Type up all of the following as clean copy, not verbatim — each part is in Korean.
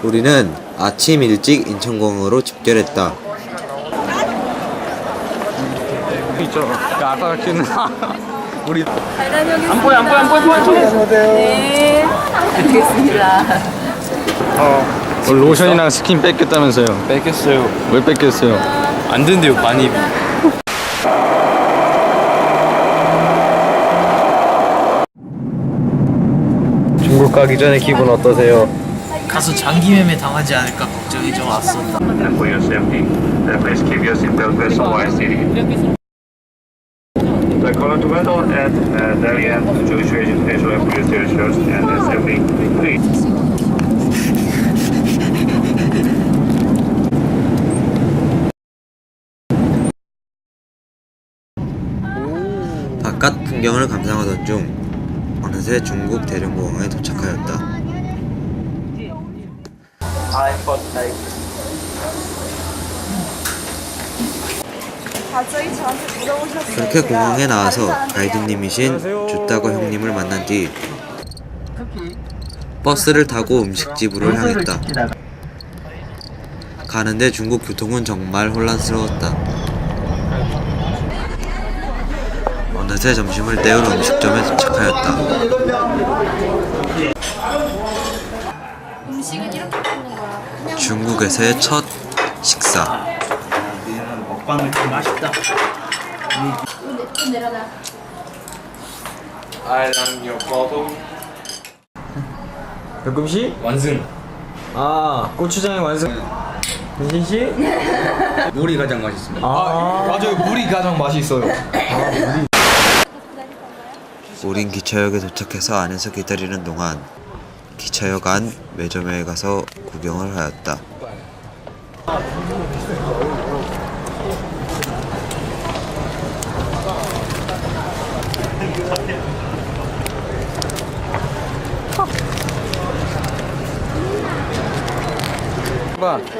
우리는 아침 일찍 인천공항으로 집결했다. 있죠. 아까 같기는 우리 안 보여. 네. 알겠습니다. 로션이랑 스킨 뺏겼다면서요? 뺏겼어요. 왜 뺏겼어요? 안 된대요, 반입. 중국 가기 전에 기분 어떠세요? 가서 장기 매매 당하지 않을까 걱정이 좀 왔었다. And for your safety, please keep your seatbelt fastened while sitting. The color tomato at Delhi and Jewish Israel Police Church and Assembly 3. 바깥 풍경을 감상하던 중 어느새 중국 대련공항에 도착하였다. 그렇게 공항에 나와서 가이드님이신 주따거 형님을 만난 뒤 버스를 타고 음식집으로 향했다. 가는데 중국 교통은 정말 혼란스러웠다. 어느새 점심을 때운 음식점에 도착하였다. 음식은 이렇게 먹는 거야. 중국에서의 첫 식사. 먹방을 좀 맛있다. 내려놔. 볶음씨? 완승. 고추장의 완승. 민신씨? 물이 가장 맛있습니다. 맞아요. 물이 가장 맛있어요. 우린 기차역에 도착해서 안에서 기다리는 동안 기차역 안 매점에 가서 구경을 하였다.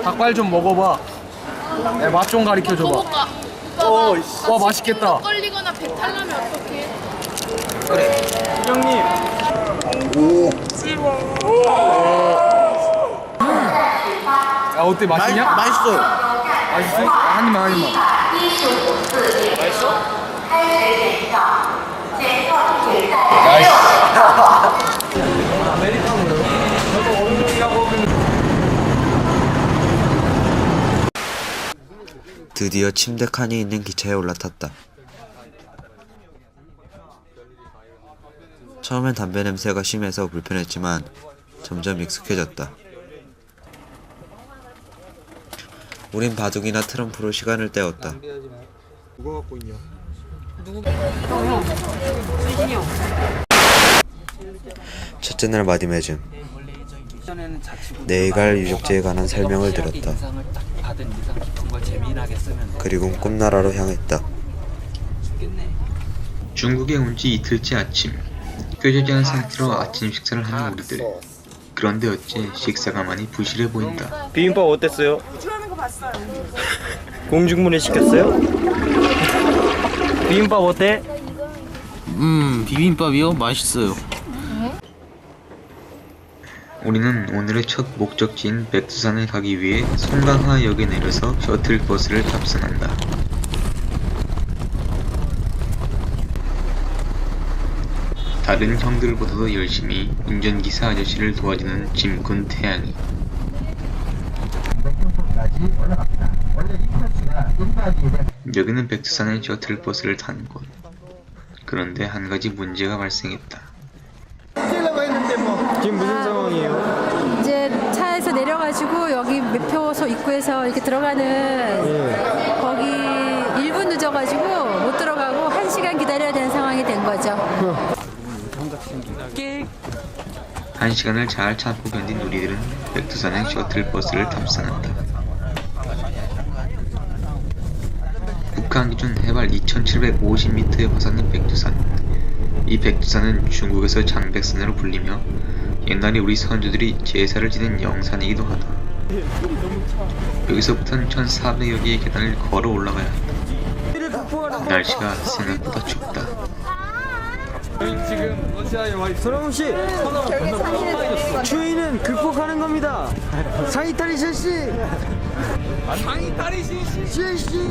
닭발 좀 먹어봐. 맛 좀 가르쳐줘봐. 오빠. 와, 맛있겠다. 걸리거나 배탈 나면 어떡해? 형님. 야, 어때? 맛있냐? 맛있어요. 맛있어? 한 입만. 드디어 침대 칸이 있는 기차에 올라탔다. 처음엔 담배 냄새가 심해서 불편했지만 점점 익숙해졌다. 우린 바둑이나 트럼프로 시간을 때웠다. 누가 갖고 있냐? 첫째 날 마디매즘. 내일 갈 유적지에 관한 설명을 들었다. 그리고 꿈나라로 향했다. 중국에 온 지 이틀째 아침. 꾀지지 않은 상태로 아침 식사를 하는 우리들. 그런데 어째 식사가 많이 부실해 보인다. 비빔밥 어땠어요? 공중분해 시켰어요? 비빔밥 어때? 비빔밥이요? 맛있어요. 우리는 오늘의 첫 목적지인 백두산에 가기 위해 송강하역에 내려서 셔틀버스를 탑승한다. 다른 형들보다도 열심히 운전기사 아저씨를 도와주는 짐꾼 태양이. 여기는 백두산의 셔틀버스를 타는 곳. 그런데 한 가지 문제가 발생했다. 지금 무슨 상황이에요? 이제 차에서 내려가지고 여기 매표소 입구에서 이렇게 들어가는 거기 1분 늦어가지고 못 들어가고 1시간 기다려야 되는 상황이 된 거죠. 1시간을 잘 참고 견딘 우리들은 백두산의 셔틀버스를 탑승한다. 북한 기준 해발 2750m의 화산인 백두산. 이 백두산은 중국에서 장백산으로 불리며 옛날에 우리 선조들이 제사를 지낸 영산이기도 하다. 여기서부터는 1400여 개의 계단을 걸어 올라가야 한다. 날씨가 생각보다 춥다. 저희 지금 러시아에 와 있어요. 서러운 씨, 추위는 극복하는 겁니다. 상이탈이 실시. 상이탈이 실시.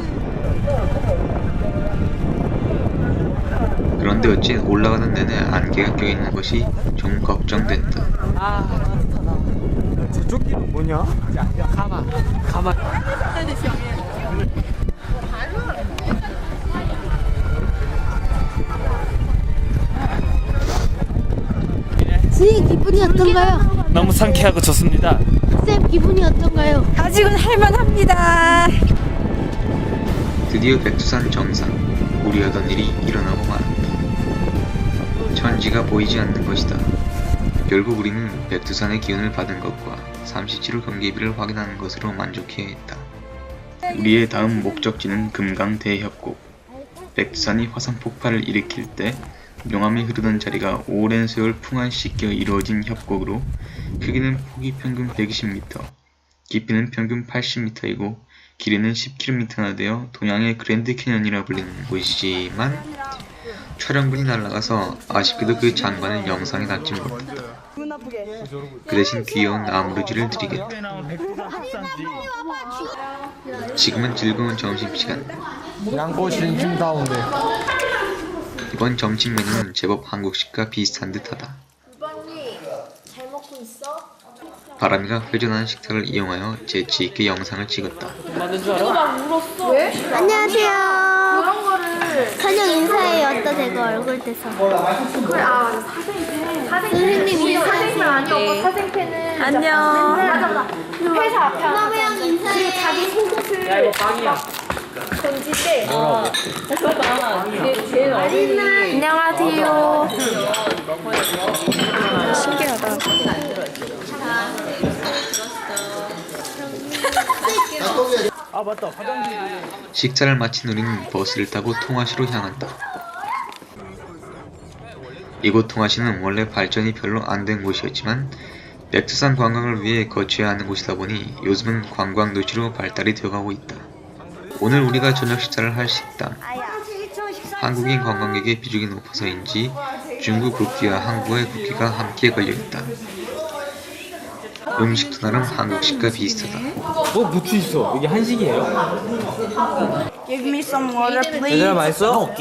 그런데 어찌 올라가는 내내 안개가 껴있는 것이 좀 걱정된다. 저쪽 길은 뭐냐? 가마. 선생님 기분이 어떤가요? 너무 상쾌하고 좋습니다. 쌤 기분이 어떤가요? 아직은 할만합니다. 드디어 백두산 정상. 우려하던 일이 일어나고 말았다. 천지가 보이지 않는 것이다. 결국 우리는 백두산의 기운을 받은 것과 삼시치루 경계비를 확인하는 것으로 만족해야 했다. 우리의 다음 목적지는 금강 대협곡. 백두산이 화산 폭발을 일으킬 때 용암이 흐르던 자리가 오랜 세월 풍한 씻겨 이루어진 협곡으로 크기는 폭이 평균 120m, 깊이는 평균 80m이고 길이는 10km나 되어 동양의 그랜드 캐년이라 불리는 곳이지만 촬영분이 날아가서 아쉽게도 그 장관은 영상에 담지 못했다. 그 대신 귀여운 나무루지를 드리겠다. 지금은 즐거운 점심시간. 양보 진심다운데. 이번 점심 메뉴는 제법 한국식과 비슷한 듯하다. 잘 먹고 있어? 바람이가 회전하는 식탁을 이용하여 재치있게 영상을 찍었다. 안녕하세요. 그런 거를 그냥 인사해요. 어떠 대고 얼굴 대서. 그래 맞아 선생님 인사해주세요. 아니 오빠 사생팬은 안녕. 맞아. 회사 앞에 너무형 인사해. 자기 속옷을 던질 때. 제일 어린이. 안녕하세요. 신기하다. 식사를 마친 우리는 버스를 타고 통화시로 향한다. 이곳 통화시는 원래 발전이 별로 안 된 곳이었지만 백두산 관광을 위해 거쳐야 하는 곳이다 보니 요즘은 관광 도시로 발달이 되어가고 있다. 오늘 우리가 저녁 식사를 할 식당. 한국인 관광객의 비중이 높아서인지 중국 국기와 한국의 국기가 함께 걸려있다. 음식도 나름 한국식과 비슷하다. 뭐 붙여 있어? 이게 한식이에요? Give me some water, please. 얘들아 맛있어?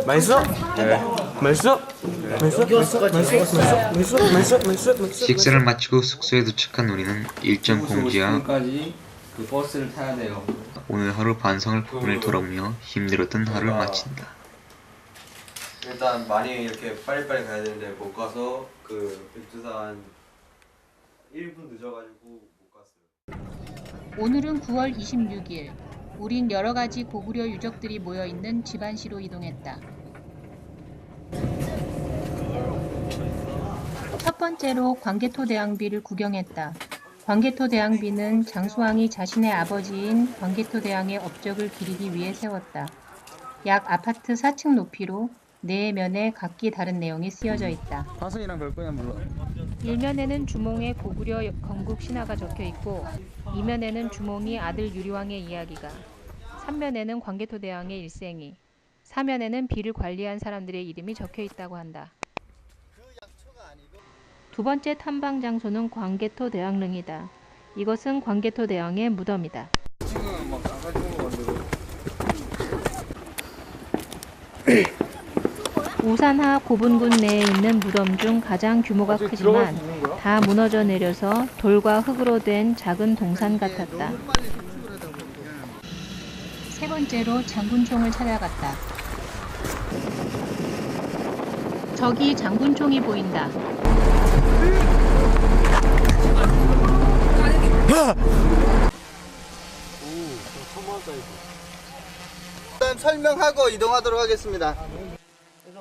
맛있어? 네. 맛있어? 맛있어? 식사를 마치고 숙소에 도착한 우리는 일정 공지와 까지 그 버스를 타야 돼요. 오늘 하루 반성할 부분을 돌아보며 힘들었던 하루를 마친다. 일단 많이 이렇게 빨리빨리 가야 되는데 못 가서 그 백두산 1분 늦어가지고 못 갔어요. 오늘은 9월 26일. 우린 여러 가지 고구려 유적들이 모여 있는 집안시로 이동했다. 첫 번째로 광개토대왕비를 구경했다. 광개토대왕비는 장수왕이 자신의 아버지인 광개토대왕의 업적을 기리기 위해 세웠다. 약 아파트 4층 높이로 네 면에 각기 다른 내용이 쓰여져 있다. 화성이랑 별거냐 몰라. 1면에는 주몽의 고구려 건국 신화가 적혀 있고 2면에는 주몽이 아들 유리왕의 이야기가, 3면에는 광개토대왕의 일생이, 4면에는 비를 관리한 사람들의 이름이 적혀 있다고 한다. 두 번째 탐방 장소는 광개토대왕릉이다. 이것은 광개토대왕의 무덤이다. 우산하 고분군 내에 있는 무덤 중 가장 규모가 크지만 다 무너져 내려서 돌과 흙으로 된 작은 동산 같았다. 세 번째로 장군총을 찾아갔다. 저기 장군총이 보인다. 일단 설명하고 이동하도록 하겠습니다.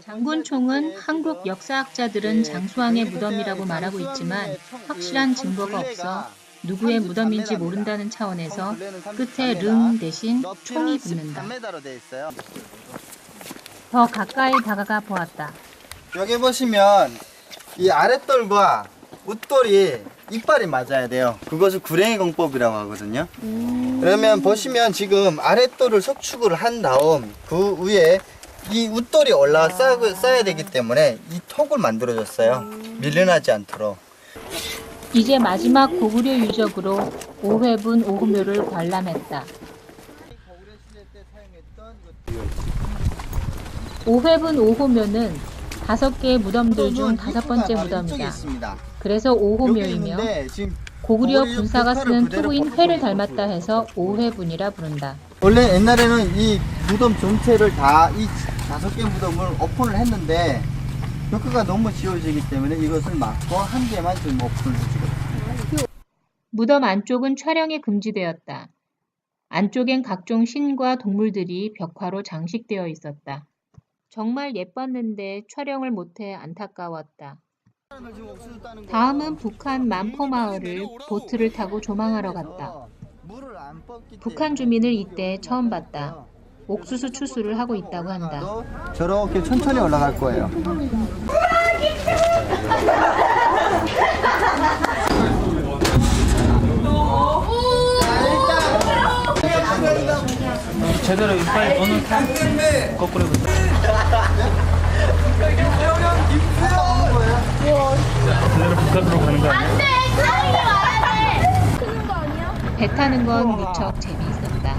장군총은 한국 역사학자들은 장수왕의 무덤이라고 말하고 있지만 확실한 증거가 없어 누구의 무덤인지 모른다는 차원에서 끝에 릉 대신 총이 붙는다. 더 가까이 다가가 보았다. 여기 보시면 이 아랫돌과 웃돌이 이빨이 맞아야 돼요. 그것을 구랭이 공법이라고 하거든요. 그러면 보시면 지금 아랫돌을 석축을 한 다음 그 위에 이 웃돌이 올라와 쌓여야 되기 때문에 이 톡을 만들어줬어요. 밀려나지 않도록. 이제 마지막 고구려 유적으로 5회분 5구묘를 관람했다. 5회분 5구묘는 5개의 무덤들 중 5번째 무덤이다. 그래서 5호묘이며 고구려 군사가 쓰는 투구인 회를 닮았다 해서 5회분이라 부른다. 원래 옛날에는 이 무덤 전체를 다 이 5개 무덤을 오픈을 했는데 벽화가 너무 지워지기 때문에 이것을 막고 한 개만 좀 오픈을 해주거든요. 무덤 안쪽은 촬영이 금지되었다. 안쪽엔 각종 신과 동물들이 벽화로 장식되어 있었다. 정말 예뻤는데 촬영을 못해 안타까웠다. 다음은 북한 만포마을을 보트를 타고 조망하러 갔다. 북한 주민을 이때 처음 봤다. 옥수수 추수를 하고 있다고 한다. 저렇게 천천히 올라갈 거예요. 제대로 이빨 오늘 거꾸로 제대로 북한으로 가는 거 아니야? 배 타는 건 무척 재미있었다.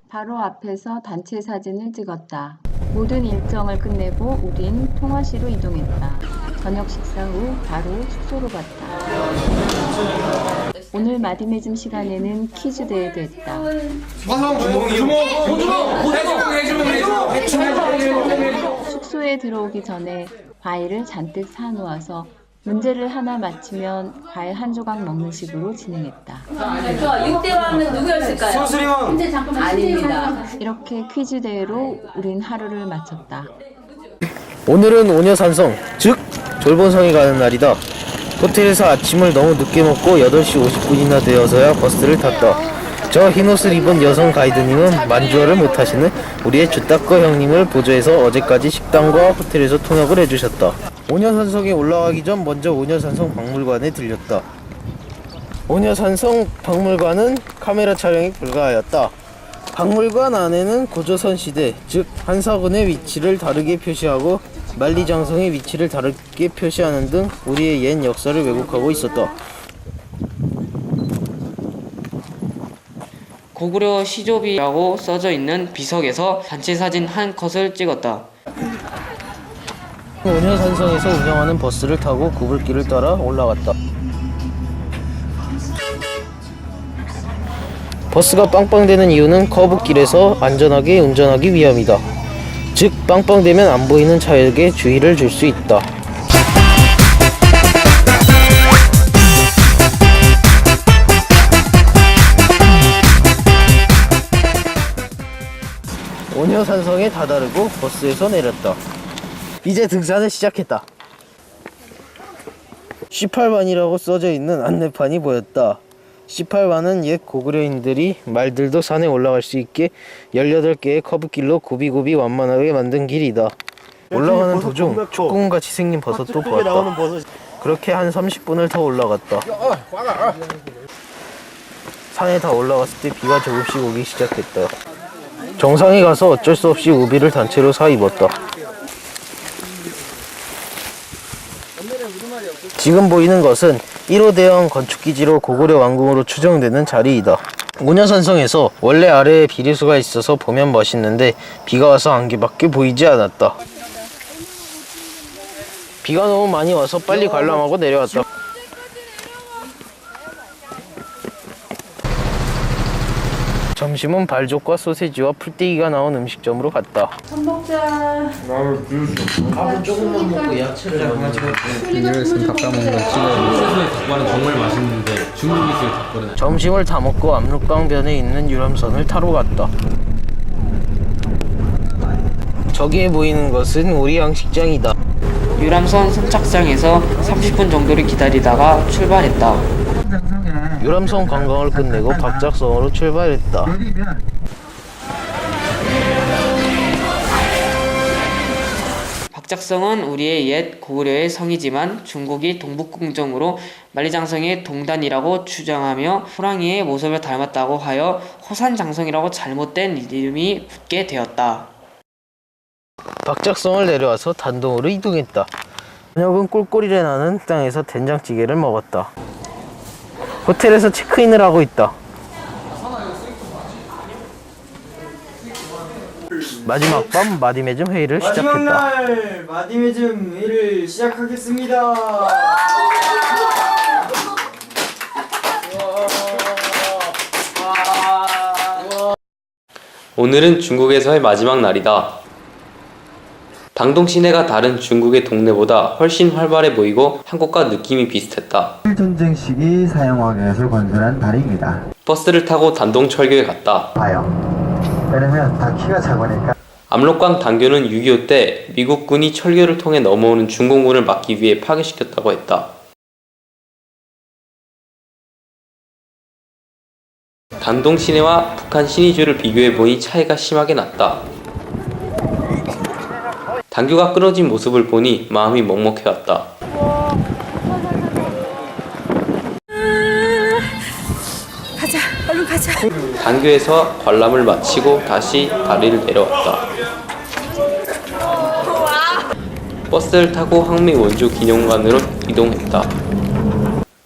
바로 앞에서 단체 사진을 찍었다. 모든 일정을 끝내고 우린 통화시로 이동했다. 저녁 식사 후 바로 숙소로 갔다. 오늘 마디매즘 시간에는 퀴즈 대회도 했다. 숙소에 들어오기 전에 과일을 잔뜩 사놓아서 문제를 하나 맞히면 과일 한 조각 먹는 식으로 진행했다. 6대왕은 누구였을까요? 손수령! 아닙니다. 이렇게 퀴즈 대회로 우린 하루를 마쳤다. 오늘은 오녀산성, 즉 졸본성에 가는 날이다. 호텔에서 아침을 너무 늦게 먹고 8시 50분이나 되어서야 버스를 탔다. 저 흰옷을 입은 여성 가이드님은 만주어를 못하시는 우리의 주따꺼 형님을 보조해서 어제까지 식당과 호텔에서 통역을 해주셨다. 오녀산성에 올라가기 전 먼저 오녀산성 박물관에 들렸다. 오녀산성 박물관은 카메라 촬영이 불가하였다. 박물관 안에는 고조선 시대, 즉 한사군의 위치를 다르게 표시하고 만리장성의 위치를 다르게 표시하는 등 우리의 옛 역사를 왜곡하고 있었다. 고구려 시조비라고 써져 있는 비석에서 단체 사진 한 컷을 찍었다. 오녀산성에서 운영하는 버스를 타고 구불길을 따라 올라갔다. 버스가 빵빵대는 이유는 커브길에서 안전하게 운전하기 위함이다. 즉 빵빵대면 안 보이는 차에게 주의를 줄 수 있다. 오녀산성에 다다르고 버스에서 내렸다. 이제 등산을 시작했다. 18반이라고 써져 있는 안내판이 보였다. 18반은 옛 고구려인들이 말들도 산에 올라갈 수 있게 18개의 커브길로 굽이굽이 완만하게 만든 길이다. 올라가는 도중 축구공같이 생긴 버섯도 보았다. 그렇게 한 30분을 더 올라갔다. 산에 다 올라갔을 때 비가 조금씩 오기 시작했다. 정상에 가서 어쩔 수 없이 우비를 단체로 사 입었다. 지금 보이는 것은 1호 대형 건축기지로 고구려 왕궁으로 추정되는 자리이다. 오녀산성에서 원래 아래에 비례수가 있어서 보면 멋있는데 비가 와서 안개밖에 보이지 않았다. 비가 너무 많이 와서 빨리 관람하고 내려왔다. 점심은 발족과 소세지와 풀떼기가 나온 음식점으로 갔다. 먹자. 밥은 조금만 먹고 야채를 가지고 비닐에서 닭가먹는 거 찍어야 닭발은 정말 맛있는데 중국에 있어요 닭발은. 점심을 다 먹고 압록강변에 있는 유람선을 타러 갔다. 저기에 보이는 것은 우리 양식장이다. 유람선 선착장에서 30분 정도를 기다리다가 출발했다. 유람선 관광을 끝내고 박작성으로 출발했다. 박작성은 우리의 옛 고구려의 성이지만 중국이 동북궁정으로 만리장성의 동단이라고 주장하며 호랑이의 모습을 닮았다고 하여 호산장성이라고 잘못된 이름이 붙게 되었다. 박작성을 내려와서 단동으로 이동했다. 저녁은 꿀꿀이래 나는 땅에서 된장찌개를 먹었다. 호텔에서 체크인을 하고 있다. 마지막 밤 마디매즘 회의를 시작했다. 마지막 날 마디매즘 회의를 시작하겠습니다. 오늘은 중국에서의 마지막 날이다. 당동 시내가 다른 중국의 동네보다 훨씬 활발해 보이고 한국과 느낌이 비슷했다. 전쟁 시기 사용하기 위해서 건설한 다리입니다. 버스를 타고 단동 철교에 갔다. 왜냐면 다 키가 작으니까. 압록강 단교는 6.25 때 미국군이 철교를 통해 넘어오는 중공군을 막기 위해 파괴시켰다고 했다. 단동 시내와 북한 신의주를 비교해보니 차이가 심하게 났다. 단교가 끊어진 모습을 보니 마음이 먹먹해왔다. 가자, 얼른 가자. 단교에서 관람을 마치고 다시 다리를 내려왔다. 버스를 타고 항미원주 기념관으로 이동했다.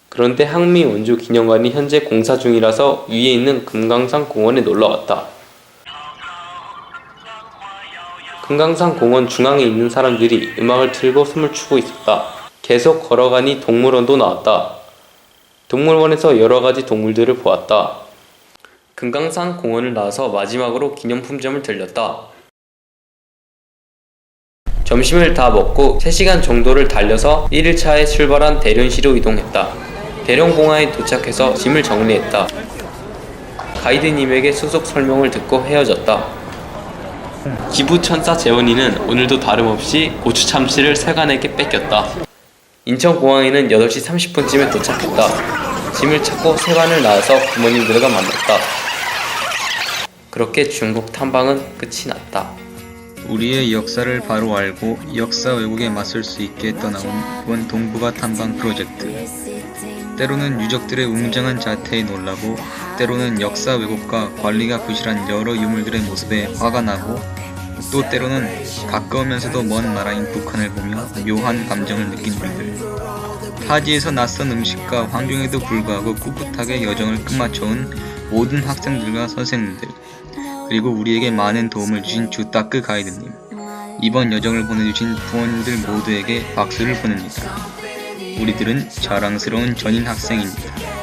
그런데 항미원주 기념관이 현재 공사 중이라서 위에 있는 금강산 공원에 놀러왔다. 금강산 공원 중앙에 있는 사람들이 음악을 틀고 춤을 추고 있었다. 계속 걸어가니 동물원도 나왔다. 동물원에서 여러가지 동물들을 보았다. 금강산 공원을 나와서 마지막으로 기념품점을 들렸다. 점심을 다 먹고 3시간 정도를 달려서 1일차에 출발한 대련시로 이동했다. 대련공항에 도착해서 짐을 정리했다. 가이드님에게 수속 설명을 듣고 헤어졌다. 기부천사 재원이는 오늘도 다름없이 고추 참치를 세간에게 뺏겼다. 인천공항에는 8시 30분쯤에 도착했다. 짐을 찾고 세관을 나와서 부모님들과 만났다. 그렇게 중국 탐방은 끝이 났다. 우리의 역사를 바로 알고 역사 왜곡에 맞설 수 있게 떠나온 이번 동북아 탐방 프로젝트. 때로는 유적들의 웅장한 자태에 놀라고 때로는 역사 왜곡과 관리가 부실한 여러 유물들의 모습에 화가 나고 또 때로는 가까우면서도 먼 나라인 북한을 보며 묘한 감정을 느낀 우리들. 타지에서 낯선 음식과 환경에도 불구하고 꿋꿋하게 여정을 끝마쳐온 모든 학생들과 선생님들, 그리고 우리에게 많은 도움을 주신 주따크 가이드님, 이번 여정을 보내주신 부모님들 모두에게 박수를 보냅니다. 우리들은 자랑스러운 전인 학생입니다.